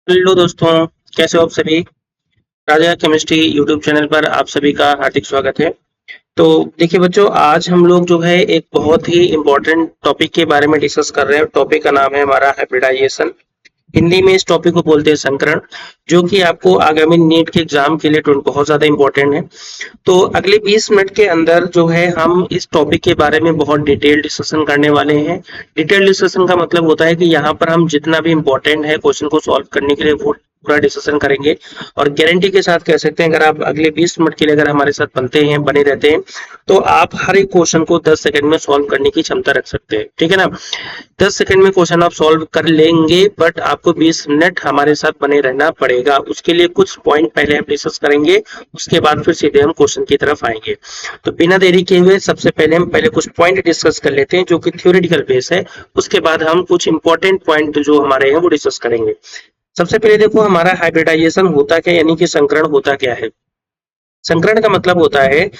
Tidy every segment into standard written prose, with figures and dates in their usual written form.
Hello दोस्तों, कैसे हो आप सभी। राजा केमिस्ट्री यूट्यूब चैनल पर आप सभी का हार्दिक स्वागत है। तो देखिए बच्चों, आज हम लोग जो है एक बहुत ही इम्पोर्टेंट टॉपिक के बारे में डिस्कस कर रहे हैं। टॉपिक का नाम है हमारा हाइब्रिडाइजेशन। हिंदी में इस टॉपिक को बोलते हैं संकरण, जो कि आपको आगामी नीट के एग्जाम के लिए बहुत ज्यादा इम्पोर्टेंट है। तो अगले 20 मिनट के अंदर जो है हम इस टॉपिक के बारे में बहुत डिटेल डिस्कशन करने वाले हैं। डिटेल डिस्कशन का मतलब होता है कि यहाँ पर हम जितना भी इम्पोर्टेंट है क्वेश्चन को सॉल्व करने के लिए वो पूरा डिस्कशन करेंगे। और गारंटी के साथ कह सकते हैं, अगर आप अगले 20 मिनट के लिए अगर हमारे साथ बनते हैं, बने रहते हैं, तो आप हर एक क्वेश्चन को 10 सेकंड में सॉल्व करने की क्षमता रख सकते हैं। ठीक है ना। 10 सेकंड में क्वेश्चन आप सॉल्व कर लेंगे, बट आपको 20 मिनट हमारे साथ बने रहना पड़ेगा। उसके लिए कुछ पॉइंट पहले हम डिस्कस करेंगे, उसके बाद फिर सीधे हम क्वेश्चन की तरफ आएंगे। तो बिना देरी किए हुए सबसे पहले हम कुछ पॉइंट डिस्कस कर लेते हैं जो कि थ्योरेटिकल बेस है। उसके बाद हम कुछ इंपॉर्टेंट पॉइंट जो हमारे हैं वो डिस्कस करेंगे। सबसे पहले देखो, हमारा हाइब्रिडाइजेशन होता क्या, यानी कि संकरण होता क्या है। संकरण का मतलब होता है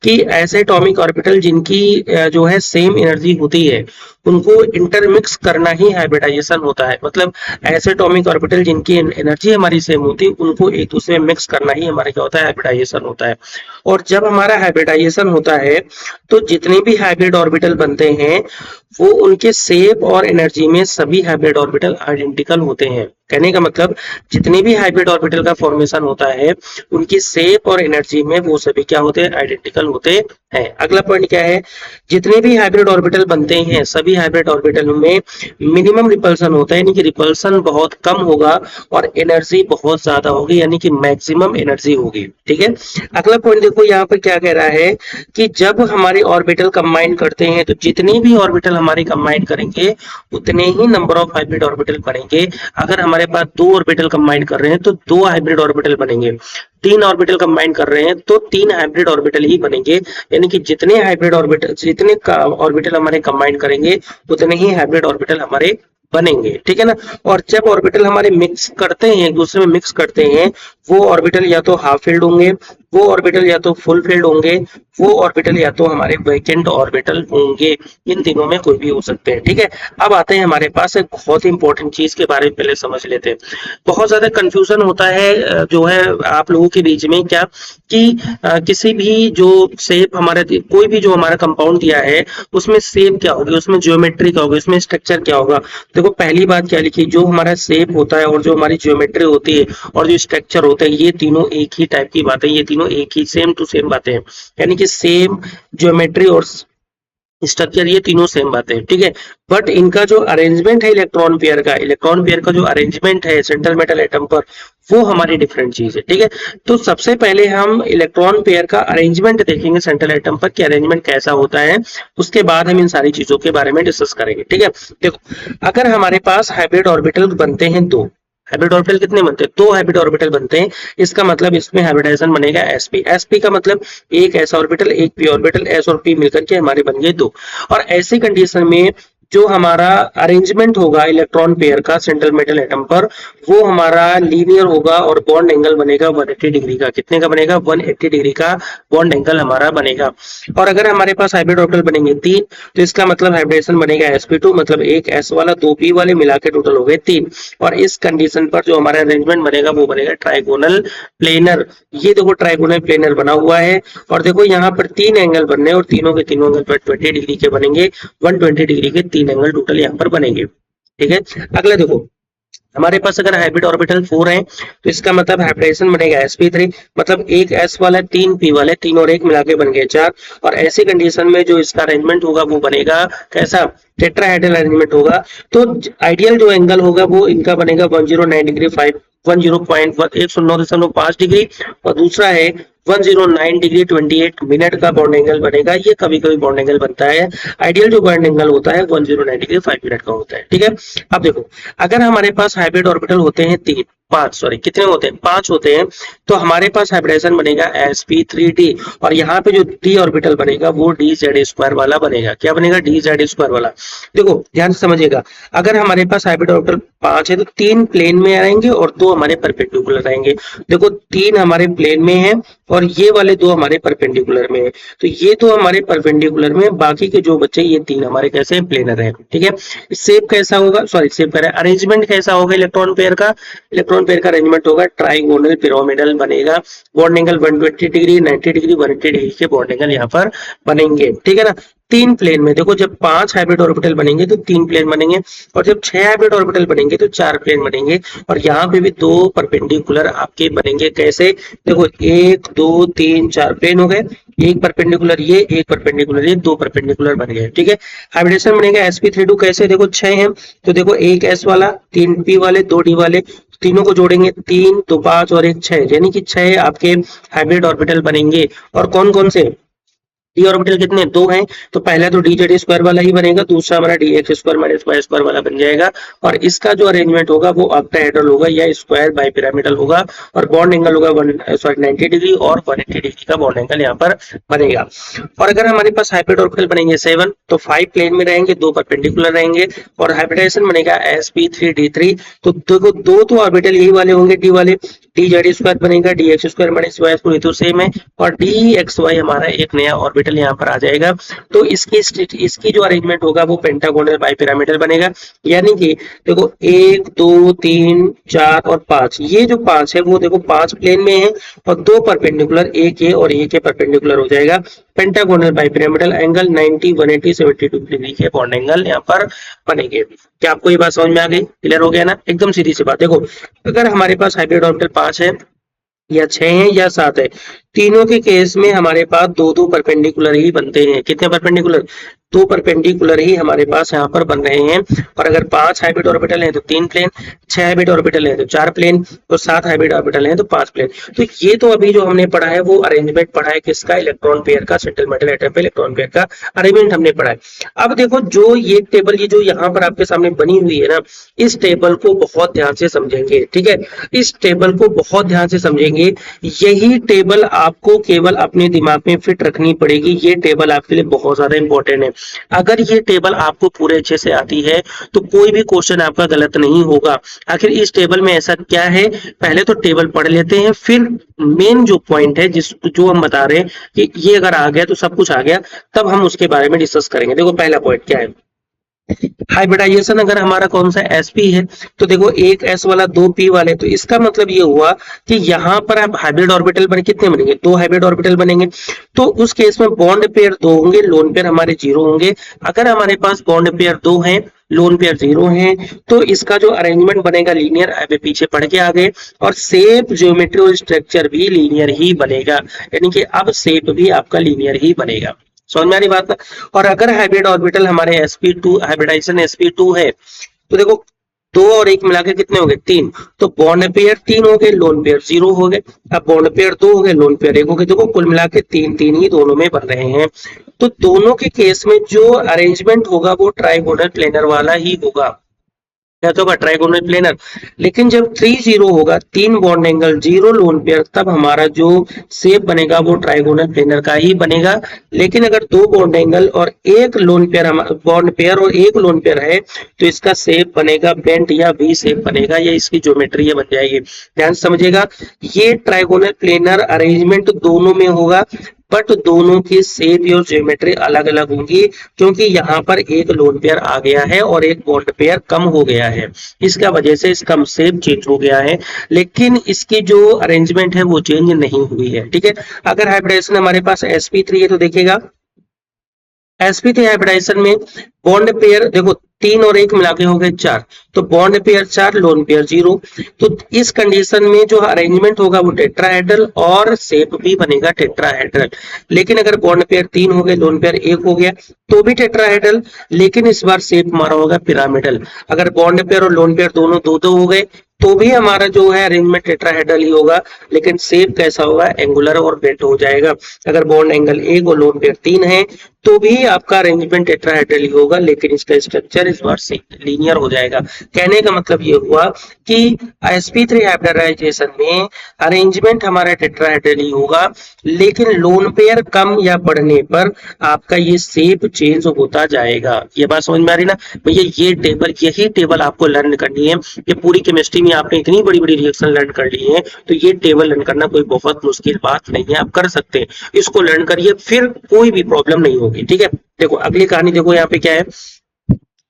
कि ऐसे एटॉमिक ऑर्बिटल जिनकी जो है सेम एनर्जी होती है, उनको इंटरमिक्स करना ही हाइब्रिडाइजेशन होता है। मतलब ऐसे एटॉमिक ऑर्बिटल जिनकी एनर्जी हमारी सेम होती है, उनको एक दूसरे में मिक्स करना ही हमारे क्या होता है, हाइब्रिडाइजेशन होता है। और जब हमारा हाइब्रिडाइजेशन होता है, तो जितने भी हाइब्रिड ऑर्बिटल बनते हैं, वो उनके शेप और एनर्जी में सभी हाइब्रिड ऑर्बिटल आइडेंटिकल होते हैं। कहने का मतलब, जितने भी हाइब्रिड ऑर्बिटल का फॉर्मेशन होता है, उनकी शेप और एनर्जी में वो सभी क्या होते हैं, आइडेंटिकल होते हैं। अगला पॉइंट क्या है, जितने भी हाइब्रिड ऑर्बिटल बनते हैं, सभी हाइब्रिड ऑर्बिटल में मिनिमम रिपल्सन होता है, यानी कि रिपल्सन बहुत कम होगा और एनर्जी बहुत ज्यादा होगी, यानी कि मैक्सिमम एनर्जी होगी। ठीक है। अगला पॉइंट देखो, यहाँ पर क्या कह रहा है कि जब हमारे ऑर्बिटल कंबाइन करते हैं, तो जितने भी ऑर्बिटल हमारे कंबाइन करेंगे, उतने ही नंबर ऑफ हाइब्रिड ऑर्बिटल बनेंगे। अगर हमारे पास दो ऑर्बिटल कंबाइन कर रहे हैं, तो दो हाइब्रिड ऑर्बिटल बनेंगे। तीन ऑर्बिटल कंबाइन कर रहे हैं, तो तीन हाइब्रिड ऑर्बिटल ही बनेंगे। यानी कि जितने हाइब्रिड ऑर्बिटल, जितने ऑर्बिटल हमारे कंबाइन करेंगे, उतने ही हाइब्रिड ऑर्बिटल हमारे बनेंगे। ठीक है ना। और जब ऑर्बिटल हमारे मिक्स करते हैं, एक दूसरे में मिक्स करते हैं, वो ऑर्बिटल या तो हाफ फील्ड होंगे, वो ऑर्बिटल या तो फुल फील्ड होंगे, वो ऑर्बिटल या तो हमारे वैकेंट ऑर्बिटल होंगे। इन तीनों में कोई भी हो सकते हैं। ठीक है। अब आते हैं हमारे पास एक बहुत ही इंपॉर्टेंट चीज के बारे में पहले समझ लेते हैं। बहुत ज्यादा कंफ्यूजन होता है जो है आप लोगों के बीच में, क्या कि किसी भी जो शेप हमारे, कोई भी जो हमारा कंपाउंड दिया है, उसमें शेप क्या होगी, उसमें ज्योमेट्री क्या होगी, उसमें स्ट्रक्चर क्या होगा। देखो पहली बात क्या लिखी, जो हमारा शेप होता है और जो हमारी ज्योमेट्री होती है और जो स्ट्रक्चर होता है, ये तीनों एक ही टाइप की बातें, ये तीनों एक ही सेम टू सेम बातें हैं। यानी कि सेम ज्योमेट्री और स्ट्रक्चर, ये तीनों सेम बातें हैं। ठीक है। बट इनका जो अरेंजमेंट है इलेक्ट्रॉन पेयर का जो अरेंजमेंट है सेंट्रल मेटल एटम पर, वो हमारी डिफरेंट चीज है। ठीक है। तो सबसे पहले हम इलेक्ट्रॉन पेयर का अरेंजमेंट देखेंगे सेंट्रल एटम पर कि अरेंजमेंट कैसा होता है। उसके बाद हम इन सारी चीजों के बारे में डिस्कस करेंगे। ठीक है। देखो, अगर हमारे पास हाइब्रिड ऑर्बिटल बनते हैं, दो हाइब्रिड ऑर्बिटल कितने बनते हैं, दो हाइब्रिड ऑर्बिटल बनते हैं। इसका मतलब इसमें हाइब्रिडाइजेशन बनेगा sp। sp का मतलब एक s ऑर्बिटल, एक p ऑर्बिटल, s और p मिलकर के हमारे बन गए दो। और ऐसी कंडीशन में जो हमारा अरेंजमेंट होगा इलेक्ट्रॉन पेयर का सेंट्रल मेटल एटम पर, वो हमारा लीनियर होगा और बॉन्ड एंगल बनेगा 180 डिग्री का। कितने का बनेगा, 180 डिग्री का बॉन्ड एंगल हमारा बनेगा। और अगर हमारे पास हाइब्रिड ऑर्बिटल बनेंगे तीन, तो इसका मतलब हाइब्रिडेशन बनेगा sp2, मतलब एक s वाला, दो p वाले मिला के टोटल हो गए तीन। और इस कंडीशन पर जो हमारा अरेंजमेंट बनेगा वो बनेगा ट्राइगोनल प्लेनर। ये देखो ट्राइगोनल प्लेनर बना हुआ है। और देखो यहाँ पर तीन एंगल बनने, और तीनों के तीनों एंगल पर 20 डिग्री के बनेंगे। 120 डिग्री के तीन एंगल टोटल यहाँ पर बनेंगे। ठीक है। अगला देखो, हमारे पास अगर हाइब्रिड ऑर्बिटल 4 है, तो इसका मतलब हाइब्रिडेशन बनेगा sp3, मतलब एक s वाला, तीन p वाले, तीन और एक मिला के बन गए चार। और ऐसी कंडीशन में जो इसका अरेंजमेंट होगा वो बनेगा कैसा, टेट्राहेड्रल अरेंजमेंट होगा। तो आइडियल जो एंगल होगा वो इनका बनेगा 109 डिग्री 5 109.5 डिग्री, और दूसरा है 109 डिग्री 28 मिनट का बॉन्ड एंगल बनेगा। ये कभी कभी बॉन्ड एंगल बनता है। आइडियल जो बॉन्ड एंगल होता है 109 डिग्री 5 मिनट का होता है। ठीक है। अब देखो, अगर हमारे पास हाइब्रिड ऑर्बिटल होते हैं तीन, पांच, सॉरी कितने होते हैं, पांच होते हैं, तो हमारे पास हाइब्रिडेशन बनेगा sp3d। और यहाँ पे जो d ऑर्बिटल बनेगा वो dz² वाला बनेगा। क्या बनेगा, dz² वाला। देखो ध्यान से समझिएगा, अगर हमारे पास हाइब्रिड ऑर्बिटल पांच है, तो तीन प्लेन में आएंगे और दो हमारे परपेंडिकुलर आएंगे। देखो तीन हमारे प्लेन में है और ये वाले दो हमारे परपेंडिकुलर में है। तो ये दो हमारे परपेंडिकुलर में, बाकी के जो बच्चे ये तीन हमारे कैसे प्लेनर है। ठीक है। शेप कैसा होगा, सॉरी शेप कह रहा है, अरेंजमेंट कैसा होगा इलेक्ट्रॉन पेयर का। इलेक्ट्रॉन इलेक्ट्रॉन पेयर का अरेंजमेंट होगा ट्राइगोनल पिरामिडल बनेगा। Bond angle 120 degree, 90 degree, 180 degree के बॉन्ड एंगल यहाँ पर बनेंगे, ठीक है ना। तीन प्लेन में देखो, जब 5 हाइब्रिड ऑर्बिटल बनेंगे तो 3 प्लेन बनेंगे, और जब 6 हाइब्रिड ऑर्बिटल बनेंगे तो 4 प्लेन बनेंगे। और यहाँ पे भी 2 परपेंडिकुलर आपके बनेंगे। कैसे? देखो 1 2 3 4 प्लेन हो गए, एक परपेंडिकुलर ये, एक परपेंडिकुलर ये, 2 परपेंडिकुलर बन गए, ठीक है। हाइब्रिडेशन बनेगा sp32 कैसे? देखो 6 है तो देखो एक s वाला, 3 p वाले, 2 d वाले, तीनों को जोड़ेंगे 3 तो 5 और एक 6, यानी कि 6 आपके हाइब्रिड ऑर्बिटल बनेंगे। और कौन कौन से? डी ऑर्बिटल कितने? 2 हैं, तो पहला तो डी जेड स्क्वायर वाला ही बनेगा, दूसरा हमारा D X square minus Y square वाला बन जाएगा। और इसका जो अरेंजमेंट होगा वो ऑक्टाहेड्रल होगा या स्क्वायर बाई पिरामिडल होगा। और बॉन्ड एंगल होगा 90 डिग्री और 180 डिग्री का बॉन्ड एंगल यहाँ पर बनेगा। और अगर हमारे पास हाइब्रिड ऑर्बिटल बनेंगे 7, तो 5 प्लेन में रहेंगे, 2 परपेंडिकुलर रहेंगे। और हाइब्रिडाइजेशन बनेगा sp3d3, तो देखो 2 तो ऑर्बिटल यही वाले होंगे, डी वाले, डी जेड स्क्वायर बनेगा, D X square minus Y square तो सेम है, और डी एक्स वाई हमारा एक नया ऑर्बिटल यहाँ पर आ जाएगा। तो इसकी जो अरेंजमेंट होगा वो पेंटागोनल बाइपिरामिडल बनेगा। यानी कि देखो 1 2 3 4 और 5, ये जो 5 है वो देखो 5 प्लेन में है और 2 परपेंडिकुलर, एक ये और एक ये परपेंडिकुलर हो जाएगा। पेंटागोनल बाइपिरामिडल एंगल 90 180 72 डिग्री के बॉन्ड एंगल यहाँ पर बनेंगे। क्या आपको ये बात समझ में आ गई? क्लियर हो गया ना? एकदम सीधी सी बात। देखो अगर हमारे पास हाइब्रिड ऑर्बिटल 5 है या 6 है या 7 है, तीनों के केस में हमारे पास 2 परपेंडिकुलर ही बनते हैं। कितने परपेंडिकुलर? 2 परपेंडिकुलर ही हमारे पास यहाँ पर बन रहे हैं। और अगर 5 हाइब्रिड ऑर्बिटल है तो 3 प्लेन, 6 हाइब्रिड ऑर्बिटल है तो 4 प्लेन, तो 7 हाइब्रिड ऑर्बिटल है तो 5 प्लेन। तो ये तो अभी जो हमने पढ़ा है वो अरेंजमेंट पढ़ा है किसका? इलेक्ट्रॉन पेयर का, सेंट्रल मेटल एटम पे इलेक्ट्रॉन पेयर का अरेंजमेंट हमने पढ़ा है। अब देखो जो ये टेबल, ये जो यहाँ पर आपके सामने बनी हुई है ना, इस टेबल को बहुत ध्यान से समझेंगे, ठीक है। इस टेबल को बहुत ध्यान से समझेंगे। यही टेबल आपको केवल अपने दिमाग में फिट रखनी पड़ेगी। ये टेबल आपके लिए बहुत ज्यादा इंपॉर्टेंट है। अगर ये टेबल आपको पूरे अच्छे से आती है तो कोई भी क्वेश्चन आपका गलत नहीं होगा। आखिर इस टेबल में ऐसा क्या है? पहले तो टेबल पढ़ लेते हैं, फिर मेन जो पॉइंट है जो हम बता रहे हैं कि ये अगर आ गया तो सब कुछ आ गया, तब हम उसके बारे में डिस्कस करेंगे। देखो पहला पॉइंट क्या है? हाइब्रिडाइजेशन अगर हमारा कौन सा sp है, तो देखो एक s वाला, 2 p वाले, तो इसका मतलब ये हुआ कि यहाँ पर आप हाइब्रिड ऑर्बिटल बने, कितने बनेंगे? 2 हाइब्रिड ऑर्बिटल बनेंगे। तो उस केस में बॉन्ड पेयर 2 होंगे, लोन पेयर हमारे 0 होंगे। अगर हमारे पास बॉन्ड पेयर 2 है, लोन पेयर 0 है, तो इसका जो अरेंजमेंट बनेगा लीनियर, अभी पीछे पढ़ के आ गए। और शेप, ज्योमेट्री और स्ट्रक्चर भी लीनियर ही बनेगा, यानी कि अब शेप भी आपका लीनियर ही बनेगा। समझ में आ रही बात ना? और अगर हाइब्रिड ऑर्बिटल हमारे sp2, हाइब्रिडाइजेशन sp2 है, तो देखो 2 और 1 मिलाकर कितने हो गए? 3। तो बॉन्ड पेयर 3 हो गए, लोन पेयर 0 हो गए। अब बॉन्ड पेयर 2 हो गए, लोन पेयर 1 हो गए। देखो कुल मिला के 3 ही दोनों में बन रहे हैं। तो दोनों के केस में जो अरेंजमेंट होगा वो ट्राइगोनल प्लेनर वाला ही होगा। क्या तो होगा? Trigonal planar. लेकिन जब 3-0 होगा, 3 बॉन्ड एंगल, 0 लोन पेयर, तब हमारा जो शेप बनेगा वो ट्राइगोनल प्लेनर का ही बनेगा। लेकिन अगर 2 बॉन्ड एंगल और 1 लोन पेयर, बॉन्ड पेयर और 1 लोन पेयर है, तो इसका शेप बनेगा बेंट या वी शेप बनेगा, या इसकी ज्योमेट्री बन जाएगी। ध्यान समझिएगा, ये ट्राइगोनल प्लेनर अरेंजमेंट दोनों में होगा, बट दोनों की शेप और ज्योमेट्री अलग अलग होंगी, क्योंकि यहाँ पर एक लोन पेयर आ गया है और एक बॉन्ड पेयर कम हो गया है। इसका वजह से इसका शेप चेंज हो गया है, लेकिन इसकी जो अरेंजमेंट है वो चेंज नहीं हुई है, ठीक है। अगर हाइब्रिडाइजेशन हमारे पास sp3 है तो देखिएगा sp3 हाइब्रिडाइजेशन में बॉन्ड पेयर देखो 3 और 1 मिला के हो गए 4, तो बॉन्ड पेयर 4, लोन पेयर 0। तो इस कंडीशन में जो अरेंजमेंट होगा वो टेट्राहेड्रल और शेप भी बनेगा टेट्राहेड्रल। लेकिन अगर बॉन्ड पेयर 3 हो गए, लोन पेयर 1 हो गया, तो भी टेट्राहेड्रल, लेकिन इस बार शेप हमारा होगा पिरामिडल। अगर बॉन्ड पेयर और लोन पेयर दोनों 2-2 हो गए, तो भी हमारा जो है अरेंजमेंट टेट्राहेड्रल ही होगा, लेकिन शेप कैसा होगा? एंगुलर और बेंट हो जाएगा। अगर बॉन्ड एंगल 1 और लोन पेयर 3 है, तो भी आपका अरेंजमेंट टेट्राहेड्रल ही होगा, लेकिन इसका स्ट्रक्चर इस बार से लीनियर हो जाएगा। कहने का मतलब ये हुआ कि sp3 हाइब्रिडाइजेशन में अरेंजमेंट हमारा टेट्राहेड्रल ही होगा, लेकिन लोन पेयर कम या बढ़ने पर आपका ये शेप चेंज होता जाएगा। ये बात समझ में आ रही ना भैया? ये टेबल, यही टेबल आपको लर्न करनी है। ये पूरी केमिस्ट्री में आपने इतनी बड़ी बड़ी रिएक्शन लर्न कर ली है, तो ये टेबल लर्न करना कोई बहुत मुश्किल बात नहीं है, आप कर सकते हैं। इसको लर्न करिए, फिर कोई भी प्रॉब्लम नहीं होगी, ठीक है। देखो अगली कहानी देखो, यहाँ पे क्या है?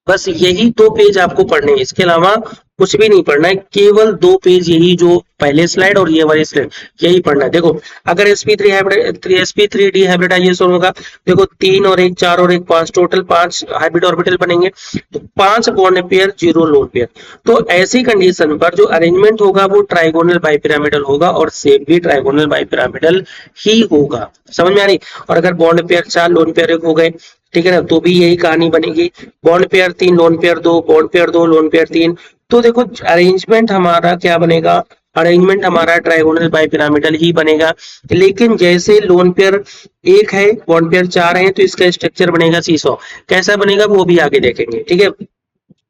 बस यही 2 पेज आपको पढ़ने हैं, इसके अलावा कुछ भी नहीं पढ़ना है, केवल 2 पेज यही जो पहले स्लाइड और ये वाली स्लाइड यही पढ़ना है। देखो अगर sp3 हाइब्रिड sp3d हाइब्रिडाइजेशन होगा, देखो 3 और 1 4 और 1 5, टोटल 5 हाइब्रिड ऑर्बिटल बनेंगे, तो 5 बॉन्ड पेयर 0 लोन पेयर। तो ऐसी कंडीशन पर जो अरेंजमेंट होगा वो ट्राइगोनल बाइपिरामिडल होगा और शेप भी ट्राइगोनल बाइपिरामिडल ही होगा। समझ में आ रही? और अगर बॉन्ड पेयर 4 लोन पेयर 1 हो गए, ठीक है ना, तो भी यही कहानी बनेगी। Bond pair 3 lone pair 2, bond pair 2 lone pair 3। तो देखो अरेंजमेंट हमारा क्या बनेगा, अरेंजमेंट हमारा ट्राइगोनल बाइपिरामिडल ही बनेगा। लेकिन जैसे लोन पेयर 1 है, बॉन्ड पेयर 4 है, तो इसका स्ट्रक्चर बनेगा सीसॉ। कैसा बनेगा वो भी आगे देखेंगे, ठीक है।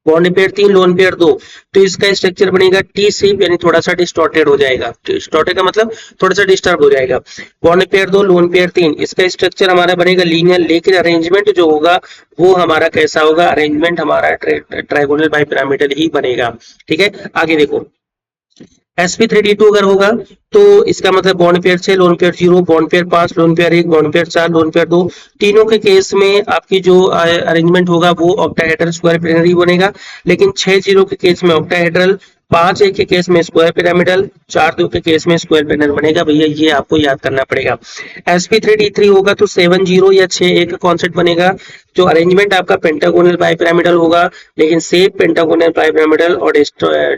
बॉन्ड पेयर 3 लोन पेयर 2, तो इसका स्ट्रक्चर बनेगा टी शेप, यानी थोड़ा सा डिस्टॉर्टेड हो जाएगा। डिस्टॉर्टेड का मतलब थोड़ा सा डिस्टर्ब हो जाएगा। बॉन्ड पेयर 2 लोन पेयर 3, इसका स्ट्रक्चर हमारा बनेगा लीनियर, लेकिन अरेंजमेंट जो होगा वो हमारा कैसा होगा, अरेंजमेंट हमारा ट्राइगोनल बाइपिरामिडल ही बनेगा। ठीक है, आगे देखो sp3d2 अगर होगा तो इसका मतलब bond pair 6 lone pair 0, bond pair 5 lone pair 1, bond pair 4 lone pair 2। तीनों के केस में आपकी जो अरेंजमेंट होगा वो ऑक्टाहेड्रल स्क्वायर पिरामिड ही बनेगा। लेकिन 6 0 के केस में ऑक्टाहेड्रल, 5 1 के केस में स्क्वायर पिरामिडल, 4 2 के केस में स्क्वायर पिरामिडल बनेगा। भैया ये आपको याद करना पड़ेगा। sp3d3 होगा तो 7 0 या 6 1 का कॉन्सेप्ट बनेगा। जो अरेंजमेंट आपका पेंटागोनल बाइपिरामिडल होगा, लेकिन शेप पेंटागोनल बाइपिरामिडल और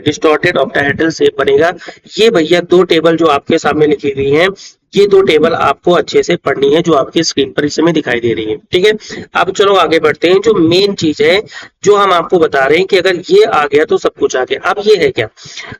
डिस्टॉर्टेड ऑक्टाहेड्रल शेप बनेगा। ये भैया 2 टेबल जो आपके सामने लिखी हुई हैं, ये 2 टेबल आपको अच्छे से पढ़नी है, जो आपकी स्क्रीन पर इस समय दिखाई दे रही है। ठीक है, अब चलो आगे बढ़ते हैं। जो मेन चीज है जो हम आपको बता रहे हैं कि अगर ये आ गया तो सब कुछ आ गया। अब ये है क्या,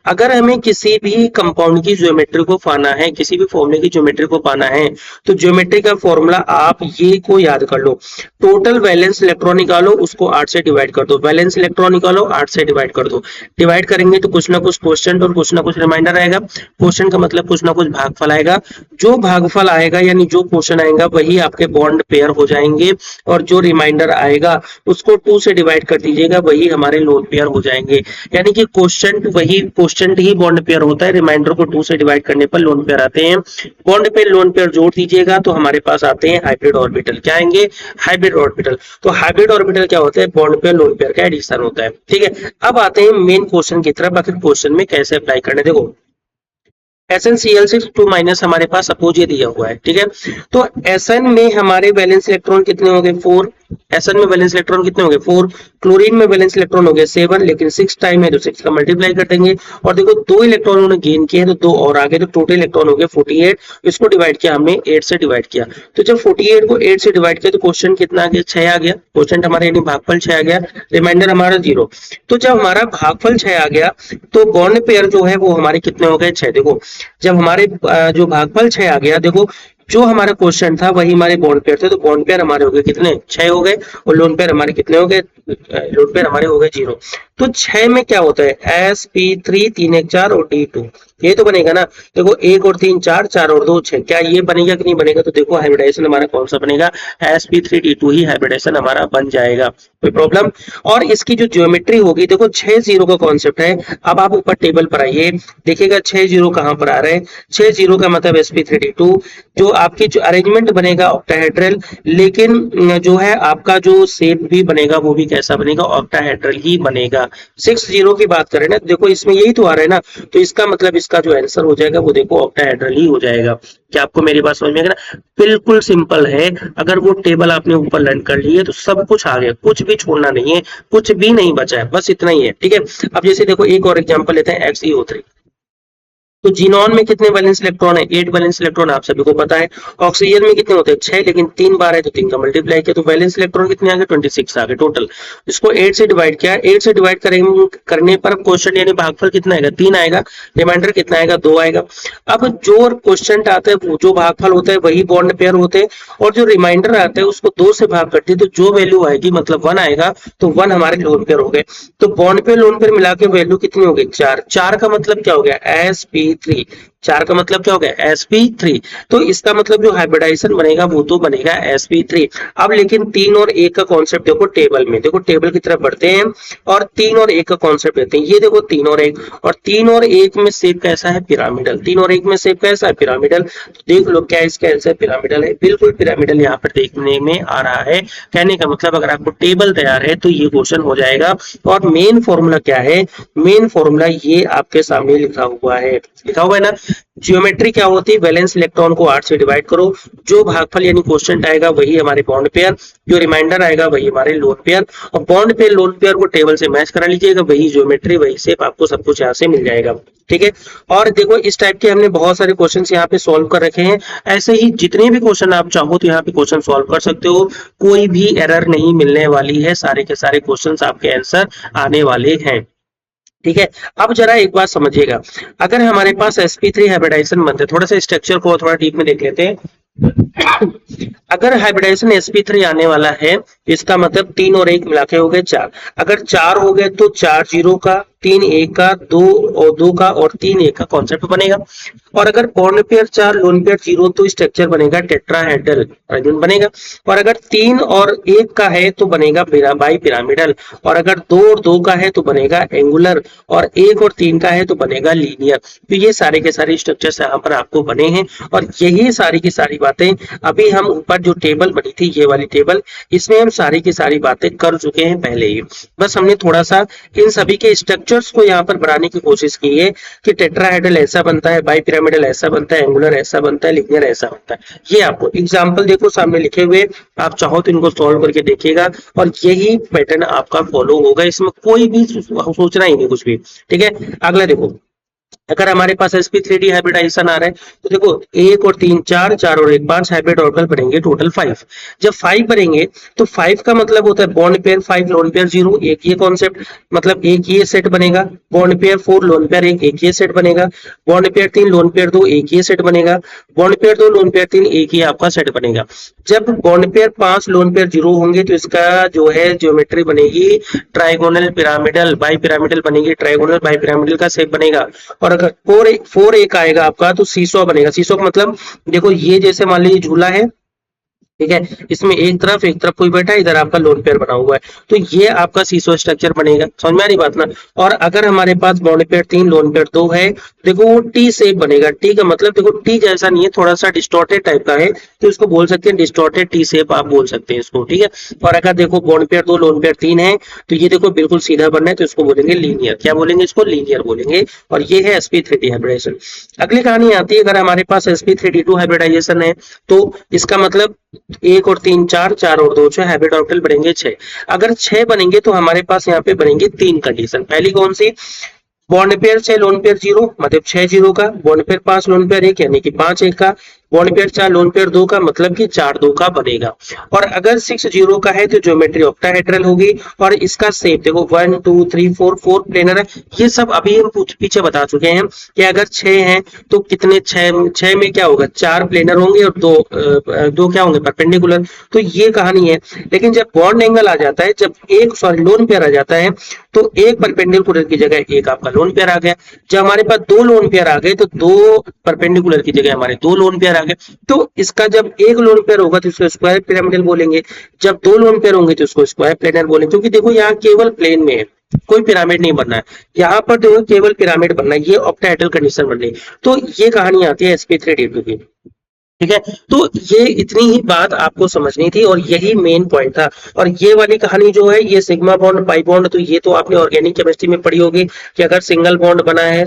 अगर हमें किसी भी कंपाउंड की ज्योमेट्री को पाना है, किसी भी फॉर्मूले की ज्योमेट्री को पाना है, तो ज्योमेट्री का फॉर्मूला आप ये को याद कर लो। टोटल वैलेंस इलेक्ट्रॉन निकालो, उसको 8 से डिवाइड कर दो। वैलेंस इलेक्ट्रॉन निकालो, 8 से डिवाइड कर दो। डिवाइड करेंगे तो कुछ ना कुछ क्वेश्चन और कुछ ना कुछ रिमाइंडर आएगा। क्वेश्चन का मतलब कुछ ना कुछ भागफल आएगा। जो भागफल आएगा यानी जो क्वेश्चन आएगा वही आपके बॉन्ड पेयर हो जाएंगे, और जो रिमाइंडर आएगा उसको 2 से डिवाइड कर दीजिएगा, वही हमारे लोन पेयर हो जाएंगे। यानी कि क्वेश्चन वही क्वेश्चन ही बॉन्ड पेयर होता है, रिमाइंडर को 2 से डिवाइड करने पर लोन पेयर आते हैं। बॉन्ड पे लोन पेयर जोड़ दीजिएगा तो हमारे पास आते हैं हाइब्रिड ऑर्बिटल। क्या आएंगे, हाइब्रिड ऑर्बिटल। तो हाइब्रिड ऑर्बिटल क्या होता है, बॉन्ड पे लोन पेयर का एडिशन होता है। ठीक है, अब आते हैं मेन क्वेश्चन की तरफ। आखिर क्वेश्चन में कैसे अप्लाई करना है, देखो SnCl6 2 माइनस हमारे पास सपोज ये दिया हुआ है। ठीक है, तो Sn में हमारे वैलेंस इलेक्ट्रॉन कितने हो गए, 4। Sn में वैलेंस इलेक्ट्रॉन कितने हो गए, 4। क्लोरीन में वैलेंस इलेक्ट्रॉन हो गए 7, लेकिन 6 टाइम है तो 6 का मल्टीप्लाई कर देंगे। और देखो 2 इलेक्ट्रॉन उन्होंने गेन किए तो 2 और आगे, तो टोटल इलेक्ट्रॉन हो गए 48। इसको डिवाइड किया हमने 8 से डिवाइड किया, तो जब 48 को 8 से डिवाइड किया तो क्वेश्चन कितना आ गया, 6 आ गया। क्वेश्चन हमारे यानी भागफल 6 आ गया, रिमाइंडर हमारा 0। तो जब हमारा भागफल 6 आ गया तो बॉन्ड पेयर जो है वो हमारे कितने हो गए, 6। देखो जब हमारे जो भागफल 6 आ गया, देखो जो हमारा क्वेश्चन था वही हमारे बॉन्ड पेयर थे, तो बॉन्ड पेयर हमारे हो गए कितने, 6 हो गए। और लोन पेयर हमारे कितने हो गए, लोन पेयर हमारे हो गए 0। तो 6 में क्या होता है, sp3 3 1 4 और d2, ये तो बनेगा ना। देखो 1 और 3 4, 4 और 2 6, क्या ये बनेगा कि नहीं बनेगा, तो देखो हाइब्रिडाइजेशन हमारा कौन सा बनेगा, sp3d2 ही हाइब्रिडाइजेशन हमारा बन जाएगा। कोई प्रॉब्लम। और इसकी जो ज्योमेट्री होगी, देखो 6 0 का कॉन्सेप्ट है। अब आप ऊपर टेबल पर आइए, देखिएगा 6 0 कहां पर आ रहे हैं, 6 0 का मतलब sp3d2। जो आपकी जो अरेंजमेंट बनेगा ऑक्टाहेड्रल, लेकिन जो है आपका जो शेप भी बनेगा वो भी कैसा बनेगा, ऑक्टाहेड्रल ही बनेगा। 6 0 की बात करें ना, देखो इसमें यही तो आ रहा है ना, तो इसका मतलब इसका जो आंसर हो जाएगा वो देखो ऑक्टाहेड्रल ही हो जाएगा। क्या आपको मेरी बात समझ में आएगा ना, बिल्कुल सिंपल है। अगर वो टेबल आपने ऊपर लर्न कर ली है तो सब कुछ आ गया, कुछ भी छोड़ना नहीं है, कुछ भी नहीं बचा है, बस इतना ही है। ठीक है, अब जैसे देखो एक और एग्जांपल लेते हैं, XeO3। तो जीनॉन में कितने वैलेंस इलेक्ट्रॉन है, 8 वैलेंस इलेक्ट्रॉन आप सभी को पता है। ऑक्सीजन में कितने होते हैं, 6, लेकिन 3 बार है तो 3 का मल्टीप्लाई किया तो वैलेंस इलेक्ट्रॉन कितने आ गए, 26 आ गए टोटल। इसको 8 से डिवाइड किया, 8 से डिवाइड करने पर क्वेश्चन यानी भागफल कितना आएगा, 3 आएगा। रिमाइंडर कितना आएगा, 2 आएगा। अब जो क्वेश्चन आता है वो जो भागफल होता है वही बॉन्ड पेयर होते हैं, और जो रिमाइंडर आता है उसको 2 से भाग करते हैं, तो जो वैल्यू आएगी मतलब 1 आएगा, तो 1 हमारे लोन पेयर हो गए। तो बॉन्ड पेयर लोन पेयर मिला के वैल्यू कितनी हो गई, 4। 4 का मतलब क्या हो गया, sp3। 4 का मतलब क्या हो गया sp3। तो इसका मतलब जो हाइब्रिडाइजेशन बनेगा वो तो बनेगा sp3। अब लेकिन 3 और 1 का कॉन्सेप्ट देखो टेबल में, देखो टेबल की तरफ बढ़ते हैं और 3 और 1 का कॉन्सेप्ट लेते हैं। ये देखो 3 और 1, और 3 और 1 में शेप कैसा है पिरामिडल, 3 और 1 में शेप कैसा है पिरामिडल। तो देख लो क्या इसका आंसर पिरामिडल है, बिल्कुल पिरामिडल यहाँ पर देखने में आ रहा है। कहने का मतलब अगर आपको टेबल तैयार है तो ये क्वेश्चन हो जाएगा। और मेन फॉर्मूला क्या है, मेन फॉर्मूला ये आपके सामने लिखा हुआ है, लिखा हुआ है ना। ज्योमेट्री क्या होती है, वैलेंस इलेक्ट्रॉन को 8 से डिवाइड करो, जो भागफल यानी क्वेश्चन आएगा वही हमारे बॉन्ड पेयर, जो रिमाइंडर आएगा वही हमारे लोन पेयर, और बॉन्ड पेयर लोन पेयर को टेबल से मैच करा लीजिएगा, वही ज्योमेट्री वही शेप, आपको सब कुछ यहाँ से मिल जाएगा। ठीक है, और देखो इस टाइप के हमने बहुत सारे क्वेश्चन यहाँ पे सॉल्व कर रखे हैं। ऐसे ही जितने भी क्वेश्चन आप चाहो तो यहाँ पे क्वेश्चन सॉल्व कर सकते हो, कोई भी एरर नहीं मिलने वाली है, सारे के सारे क्वेश्चन आपके आंसर आने वाले हैं। ठीक है, अब जरा एक बात समझिएगा, अगर हमारे पास sp3 हाइब्रिडाइजेशन बनते, थोड़ा सा स्ट्रक्चर को थोड़ा डीप में देख लेते हैं। अगर हाइब्रिडाइजेशन sp3 आने वाला है, इसका मतलब 3 और 1 मिला के हो गए 4। अगर 4 हो गए तो 4 जीरो का, 3 1 का, 2 और 2 का और 3 1 का कॉन्सेप्ट बनेगा। और अगर बॉन्ड पेयर 4 लोन पेयर 0 तो स्ट्रक्चर बनेगा टेट्राहेड्रल अरेंजमेंट बनेगा। और अगर 3 और 1 का है तो बनेगा बाई पिरामिडल। और अगर 2 और 2 का है तो बनेगा एंगुलर, और 1 और 3 का है तो बनेगा लीनियर। तो ये सारे के सारे स्ट्रक्चर्स यहाँ पर आपको बने हैं, और यही सारी की सारी बातें अभी हम ऊपर जो टेबल बनी थी ये वाली टेबल, इसमें हम सारी की सारी बातें कर चुके हैं पहले ही। बस हमने थोड़ा सा इन सभी के स्ट्रक्चर्स को यहाँ पर बनाने की कोशिश की है कि टेट्राहेड्रल ऐसा बनता है, बाई पिरामिडल ऐसा बनता है, एंगुलर ऐसा बनता है, लीनियर ऐसा बनता है। ये आपको एग्जाम्पल देखो सामने लिखे हुए, आप चाहो तो इनको सॉल्व करके देखिएगा, और यही पैटर्न आपका फॉलो होगा, इसमें कोई भी सोचना ही नहीं कुछ भी। ठीक है, अगला देखो, अगर हमारे पास sp3d हाइब्रिडाइजेशन आ रहा है तो देखो 1 और 3 4, 4 और 1 5 हाइब्रिड ऑर्बिटल बनेंगे टोटल 5। जब 5 बनेंगे तो 5 का मतलब होता है बॉन्ड पेयर 5 लोन पेयर 0, एक ये कॉन्सेप्ट, मतलब एक ये सेट बनेगा। बॉन्ड पेयर 4 लोन पेयर 1, एक ये सेट बनेगा। बॉन्ड पेयर 3 लोन पेयर 2, एक ये सेट बनेगा। बॉन्ड पेयर 2 लोन पेयर 3, एक ही आपका सेट बनेगा। जब बॉन्ड पेयर 5 लोन पेयर 0 होंगे तो इसका जो है ज्योमेट्री बनेगी ट्राइगोनल पिरामिडल, बाई पिरामिडल बनेगी, ट्राइगोनल बाई पिरामिडल का शेप बनेगा। और अगर 4 1 आएगा आपका तो सीसो बनेगा। सीसो का मतलब देखो ये जैसे मान लीजिए झूला है, ठीक है, इसमें एक तरफ कोई बैठा है, इधर आपका लोन पेयर बना हुआ है, तो ये आपका सीसो स्ट्रक्चर बनेगा। समझ में आ रही बात ना। और अगर हमारे पास बॉन्ड पेयर 3 लोन पेयर 2 है, देखो वो टी शेप बनेगा। टी का मतलब देखो टी जैसा नहीं है, थोड़ा सा डिस्टॉर्टेड टाइप का है, तो इसको बोल सकते हैं डिस्टॉर्टेड टी शेप, आप बोल सकते हैं इसको। ठीक है, और अगर देखो बॉन्ड पेयर 2 लोन पेयर 3 है तो ये देखो बिल्कुल सीधा बनना है, तो इसको बोलेंगे लीनियर। क्या बोलेंगे इसको, लीनियर बोलेंगे। और ये है sp3d हाइब्रिडाइजेशन। अगली कहानी आती है, अगर हमारे पास sp3d2 हाइब्रिडाइजेशन है तो इसका मतलब 1 और 3 4, 4 और 2 6 हाइब्रिड ऑर्बिटल बनेंगे 6। अगर 6 बनेंगे तो हमारे पास यहाँ पे बनेंगे 3 कंडीशन। पहली कौन सी, बॉन्ड पेयर 6 लोन पेयर 0 मतलब 6 0 का, बॉन्ड पेयर 5 लोन पेयर 1 यानी कि 5 1 का, बॉन्ड पेयर 4 लोन पेयर 2 का मतलब कि 4 2 का बनेगा। और अगर 6 0 का है तो ज्योमेट्री ऑक्टाहेड्रल होगी। और इसका शेप देखो 1 2 3 4 4 प्लेनर है। ये सब अभी हम पीछे बता चुके हैं कि अगर 6 हैं तो कितने 6 में क्या होगा, 4 प्लेनर होंगे और दो क्या होंगे परपेंडिकुलर। तो ये कहानी है। लेकिन जब बॉन्ड एंगल आ जाता है, जब एक लोन पेयर आ जाता है तो एक परपेंडिकुलर की जगह एक आपका लोन पेयर आ गया। जब हमारे पास 2 लोन पेयर आ गए तो 2 परपेंडिकुलर की जगह हमारे 2 लोन पेयर आ गए। तो इसका जब एक लोन पेयर होगा तो इसको स्क्वायर पिरामिडल बोलेंगे, जब 2 लोन पेयर होंगे तो इसको स्क्वायर प्लेनर बोलेंगे। क्योंकि देखो यहाँ केवल प्लेन में है, कोई पिरामिड नहीं बनना है, यहाँ पर देखो केवल पिरामिड बनना है, ये ऑक्टाहेड्रल कंडीशन बन रही। तो ये कहानी आती है sp3d2 की। ठीक है, तो ये इतनी ही बात आपको समझनी थी और यही मेन पॉइंट था। और ये वाली कहानी जो है ये सिग्मा बॉन्ड पाई बॉन्ड, तो ये तो आपने ऑर्गेनिक केमिस्ट्री में पढ़ी होगी कि अगर सिंगल बॉन्ड बना है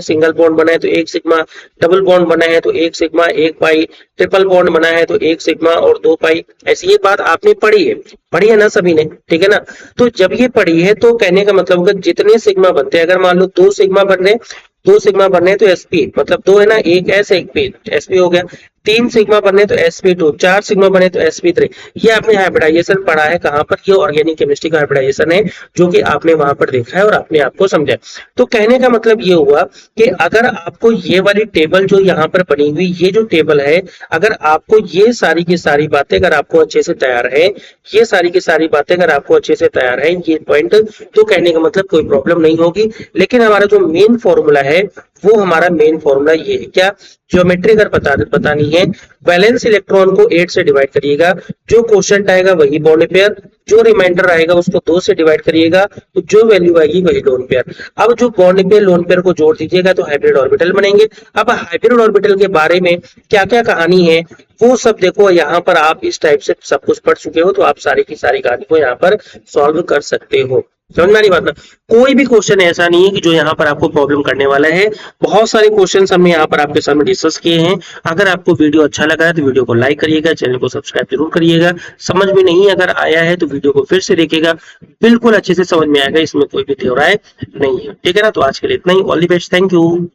तो एक सिग्मा, डबल बॉन्ड बना है तो एक सिग्मा एक पाई, ट्रिपल बॉन्ड बना है तो एक सिग्मा और 2 पाई। ऐसी ये बात आपने पढ़ी है ना सभी ने, ठीक है ना। तो जब ये पढ़ी है तो कहने का मतलब होगा जितने सिग्मा बनते हैं, अगर मान लो 2 सिग्मा बन रहे तो sp मतलब 2 है ना, एक s एक p, sp हो गया। 3 सिग्मा बने तो sp2, 4 सिग्मा बने तो sp3। ये आपने हाइब्रिडाइजेशन पढ़ा है कहां पर, ये ऑर्गेनिक केमिस्ट्री का हाइब्रिडाइजेशन है जो कि आपने वहां पर देखा है और आपने आपको समझा। तो कहने का मतलब ये हुआ कि अगर आपको ये वाली टेबल जो यहाँ पर बनी हुई, ये जो टेबल है, अगर आपको ये सारी की सारी बातें अगर आपको अच्छे से तैयार है, ये सारी की सारी बातें अगर आपको अच्छे से तैयार है, ये पॉइंट, तो कहने का मतलब कोई प्रॉब्लम नहीं होगी। लेकिन हमारा जो मेन फॉर्मूला है वो हमारा मेन फॉर्मूला ये है क्या, ज्योमेट्री अगर बतानी है, वैलेंस इलेक्ट्रॉन को 8 से डिवाइड करिएगा, जो क्वेश्चन आएगा वही बॉन्ड पेयर, जो रिमाइंडर आएगा उसको 2 से डिवाइड करिएगा, तो जो वैल्यू आएगी वही लोन पेयर। अब जो बॉन्ड पेयर लोन पेयर को जोड़ दीजिएगा तो हाइब्रिड ऑर्बिटल बनेंगे। अब हाइब्रिड ऑर्बिटल के बारे में क्या क्या कहानी है वो सब देखो, यहाँ पर आप इस टाइप से सब कुछ पढ़ चुके हो, तो आप सारी की सारी कहानी को यहाँ पर सॉल्व कर सकते हो। समझ में आ रही बात ना? कोई भी क्वेश्चन ऐसा नहीं है कि जो यहाँ पर आपको प्रॉब्लम करने वाला है। बहुत सारे क्वेश्चंस हमने यहाँ पर आपके सामने डिस्कस किए हैं। अगर आपको वीडियो अच्छा लगा है तो वीडियो को लाइक करिएगा, चैनल को सब्सक्राइब जरूर करिएगा। समझ में नहीं अगर आया है तो वीडियो को फिर से देखिएगा, बिल्कुल अच्छे से समझ में आएगा, इसमें कोई भी दोहराए नहीं है। ठीक है ना? तो आज के लिए इतना ही। All the best, thank you.